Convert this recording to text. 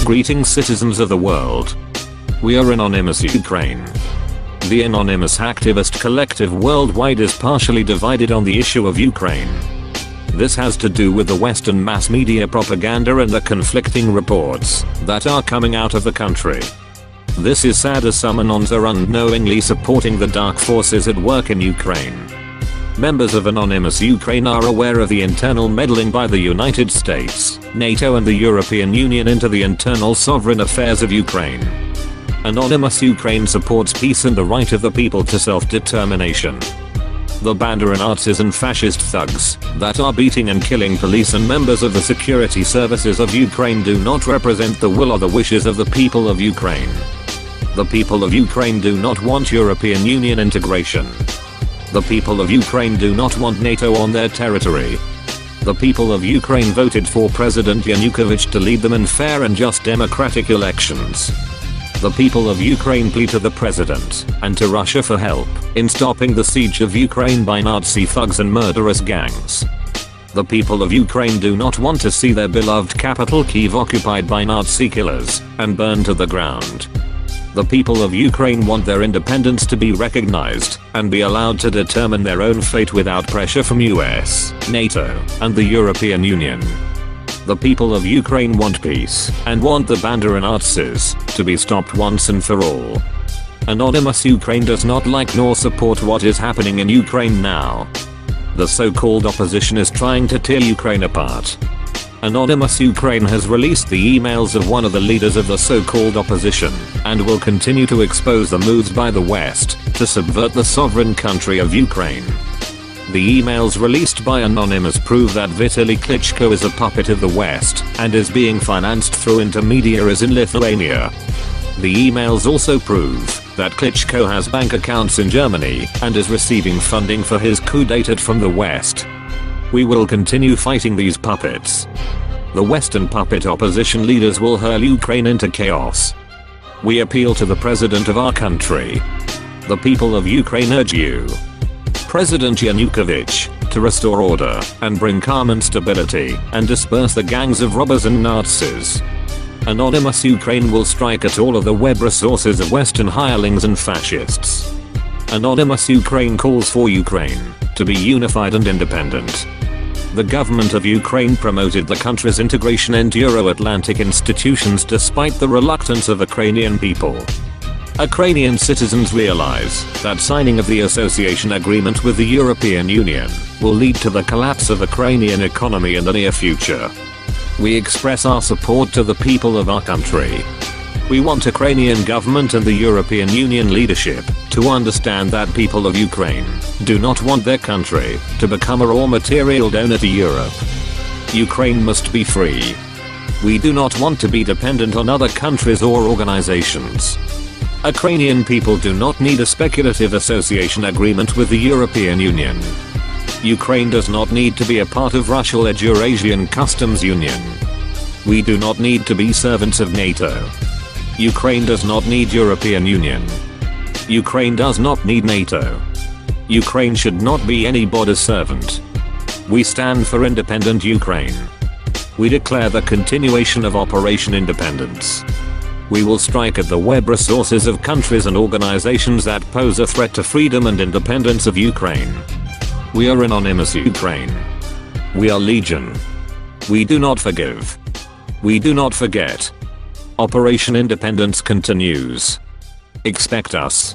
Greetings citizens of the world. We are Anonymous Ukraine. The anonymous activist collective worldwide is partially divided on the issue of Ukraine. This has to do with the Western mass media propaganda and the conflicting reports that are coming out of the country. This is sad as some anons are unknowingly supporting the dark forces at work in Ukraine. Members of Anonymous Ukraine are aware of the internal meddling by the United States, NATO and the European Union into the internal sovereign affairs of Ukraine. Anonymous Ukraine supports peace and the right of the people to self-determination. The Nazis and fascist thugs that are beating and killing police and members of the security services of Ukraine do not represent the will or the wishes of the people of Ukraine. The people of Ukraine do not want European Union integration. The people of Ukraine do not want NATO on their territory. The people of Ukraine voted for President Yanukovych to lead them in fair and just democratic elections. The people of Ukraine plead to the president and to Russia for help in stopping the siege of Ukraine by Nazi thugs and murderous gangs. The people of Ukraine do not want to see their beloved capital Kyiv occupied by Nazi killers and burned to the ground. The people of Ukraine want their independence to be recognized and be allowed to determine their own fate without pressure from US, NATO, and the European Union. The people of Ukraine want peace and want the Nazis to be stopped once and for all. Anonymous Ukraine does not like nor support what is happening in Ukraine now. The so-called opposition is trying to tear Ukraine apart. Anonymous Ukraine has released the emails of one of the leaders of the so-called opposition and will continue to expose the moves by the West to subvert the sovereign country of Ukraine. The emails released by Anonymous prove that Vitaly Klitschko is a puppet of the West and is being financed through intermediaries in Lithuania. The emails also prove that Klitschko has bank accounts in Germany and is receiving funding for his coup d'etat from the West. We will continue fighting these puppets. The Western puppet opposition leaders will hurl Ukraine into chaos. We appeal to the president of our country. The people of Ukraine urge you, President Yanukovych, to restore order and bring calm and stability and disperse the gangs of robbers and Nazis. Anonymous Ukraine will strike at all of the web resources of Western hirelings and fascists. Anonymous Ukraine calls for Ukraine to be unified and independent. The government of Ukraine promoted the country's integration into Euro-Atlantic institutions despite the reluctance of Ukrainian people. Ukrainian citizens realize that signing of the association agreement with the European Union will lead to the collapse of Ukrainian economy in the near future. We express our support to the people of our country. We want Ukrainian government and the European Union leadership to understand that people of Ukraine do not want their country to become a raw material donor to Europe. Ukraine must be free. We do not want to be dependent on other countries or organizations. Ukrainian people do not need a speculative association agreement with the European Union. Ukraine does not need to be a part of Russian Eurasian Customs Union. We do not need to be servants of NATO. Ukraine does not need European Union. Ukraine does not need NATO. Ukraine should not be anybody's servant. We stand for independent Ukraine. We declare the continuation of Operation Independence. We will strike at the web resources of countries and organizations that pose a threat to freedom and independence of Ukraine. We are Anonymous Ukraine. We are Legion. We do not forgive. We do not forget. Operation Independence continues. Expect us.